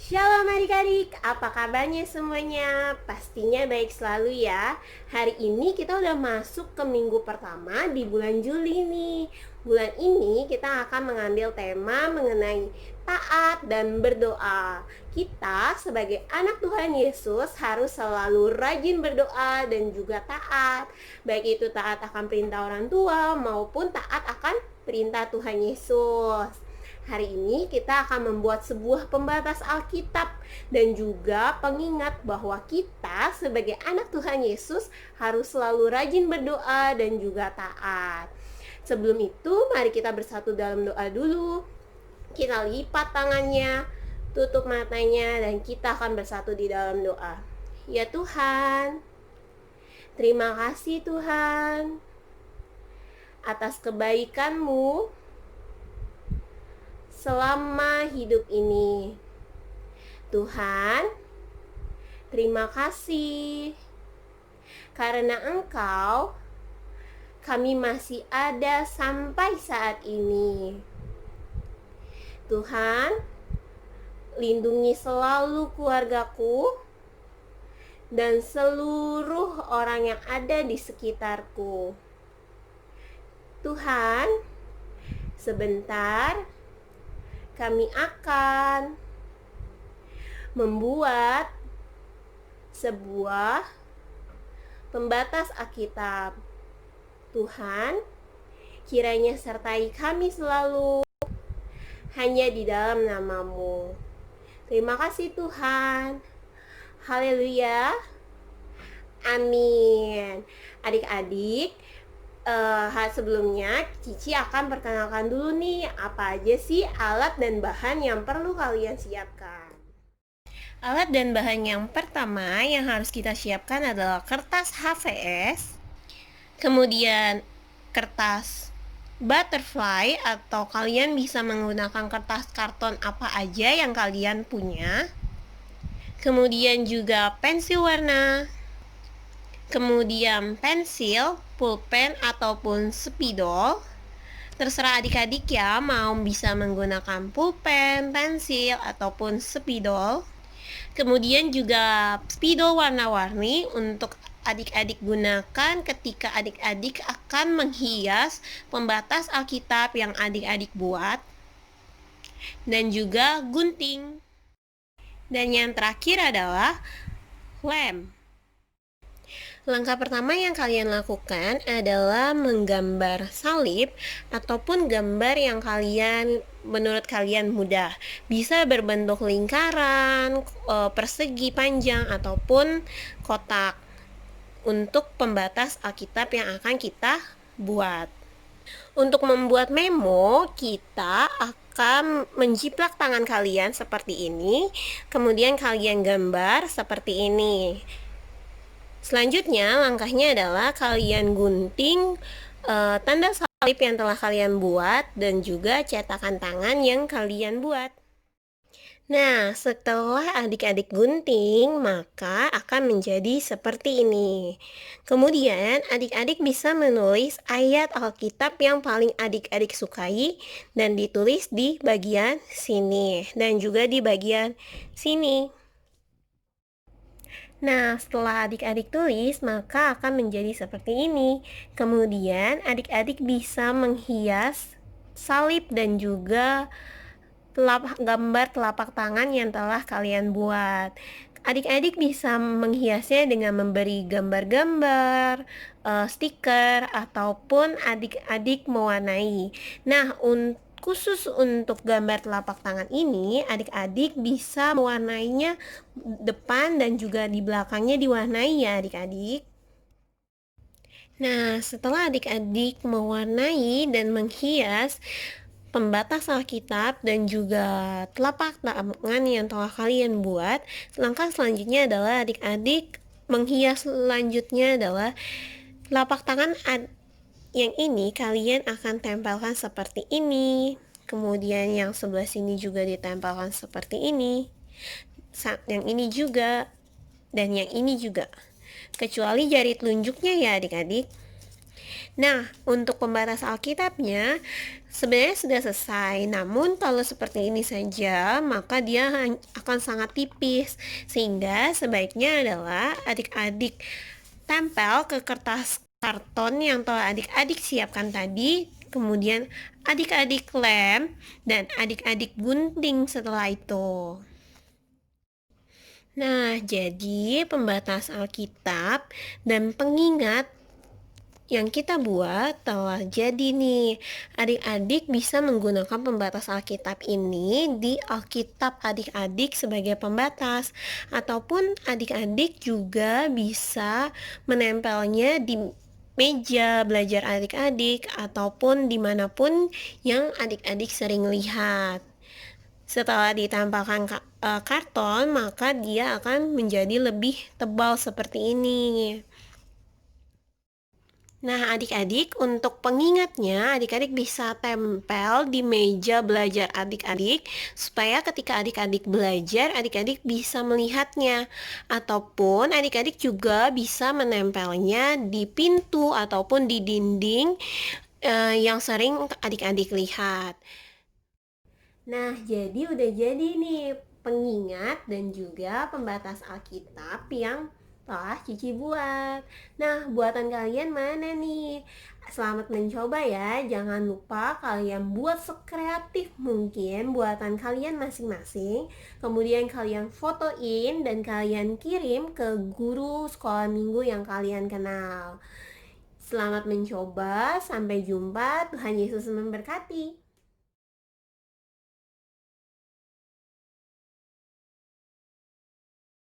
Shalom adik-adik, apa kabarnya semuanya? Pastinya baik selalu ya. Hari ini kita udah masuk ke minggu pertama di bulan Juli nih. Bulan ini kita akan mengambil tema mengenai taat dan berdoa. Kita sebagai anak Tuhan Yesus harus selalu rajin berdoa dan juga taat. Baik itu taat akan perintah orang tua maupun taat akan perintah Tuhan Yesus. Hari ini kita akan membuat sebuah pembatas Alkitab dan juga pengingat bahwa kita sebagai anak Tuhan Yesus harus selalu rajin berdoa dan juga taat. Sebelum itu, mari kita bersatu dalam doa dulu. Kita lipat tangannya, tutup matanya, dan kita akan bersatu di dalam doa. Ya Tuhan, terima kasih Tuhan atas kebaikan-Mu selama hidup ini. Tuhan, terima kasih karena Engkau kami masih ada sampai saat ini. Tuhan, lindungi selalu keluargaku dan seluruh orang yang ada di sekitarku. Tuhan, sebentar kami akan membuat sebuah pembatas Alkitab. Tuhan, kiranya sertai kami selalu hanya di dalam nama-Mu. Terima kasih Tuhan. Haleluya. Amin. Adik-adik, sebelumnya Cici akan perkenalkan dulu nih apa aja sih alat dan bahan yang perlu kalian siapkan. Alat dan bahan yang pertama yang harus kita siapkan adalah kertas HVS, kemudian kertas butterfly atau kalian bisa menggunakan kertas karton apa aja yang kalian punya, kemudian juga pensil warna, kemudian pensil, pulpen ataupun spidol. Terserah adik-adik ya, mau bisa menggunakan pulpen, pensil ataupun spidol. Kemudian juga spidol warna-warni untuk adik-adik gunakan ketika adik-adik akan menghias pembatas Alkitab yang adik-adik buat. Dan juga gunting. Dan yang terakhir adalah lem. Langkah pertama yang kalian lakukan adalah menggambar salib ataupun gambar yang menurut kalian mudah. Bisa berbentuk lingkaran, persegi panjang ataupun kotak untuk pembatas Alkitab yang akan kita buat. Untuk membuat memo, kita akan menjiplak tangan kalian seperti ini, kemudian kalian gambar seperti ini. Selanjutnya langkahnya adalah kalian gunting tanda salib yang telah kalian buat dan juga cetakan tangan yang kalian buat. Nah, setelah adik-adik gunting, maka akan menjadi seperti ini. Kemudian adik-adik bisa menulis ayat Alkitab yang paling adik-adik sukai dan ditulis di bagian sini dan juga di bagian sini. Nah, setelah adik-adik tulis, maka akan menjadi seperti ini. Kemudian, adik-adik bisa menghias salib dan juga gambar telapak tangan yang telah kalian buat. Adik-adik bisa menghiasnya dengan memberi gambar-gambar, stiker, ataupun adik-adik mewarnai. Nah, khusus untuk gambar telapak tangan ini, adik-adik bisa mewarnainya depan dan juga di belakangnya diwarnai ya adik-adik. Nah, setelah adik-adik mewarnai dan menghias pembatas Alkitab dan juga telapak tangan yang telah kalian buat, langkah selanjutnya adalah adik-adik menghias selanjutnya adalah telapak tangan yang ini kalian akan tempelkan seperti ini. Kemudian yang sebelah sini juga ditempelkan seperti ini. Yang ini juga dan yang ini juga. Kecuali jari telunjuknya ya adik-adik. Nah, untuk pembatas Alkitabnya Sebenarnya sudah selesai, namun kalau seperti ini saja, maka dia akan sangat tipis. Sehingga sebaiknya adalah adik-adik tempel ke kertas karton yang telah adik-adik siapkan tadi, kemudian adik-adik lem, dan adik-adik gunting setelah itu. Nah, jadi pembatas Alkitab dan pengingat yang kita buat telah jadi nih. Adik-adik bisa menggunakan pembatas Alkitab ini di Alkitab adik-adik sebagai pembatas, ataupun adik-adik juga bisa menempelnya di meja belajar adik-adik ataupun dimanapun yang adik-adik sering lihat. Setelah ditempelkan karton, maka dia akan menjadi lebih tebal seperti ini. Nah, adik-adik, untuk pengingatnya, adik-adik bisa tempel di meja belajar adik-adik, supaya ketika adik-adik belajar, adik-adik bisa melihatnya. Ataupun adik-adik juga bisa menempelnya di pintu ataupun di dinding yang sering adik-adik lihat. Nah, jadi udah jadi nih pengingat dan juga pembatas Alkitab yang telah Cici buat. Nah, buatan kalian mana nih? Selamat mencoba ya. Jangan lupa kalian buat sekreatif mungkin buatan kalian masing-masing. Kemudian kalian fotoin dan kalian kirim ke guru sekolah minggu yang kalian kenal. Selamat mencoba, sampai jumpa. Tuhan Yesus memberkati.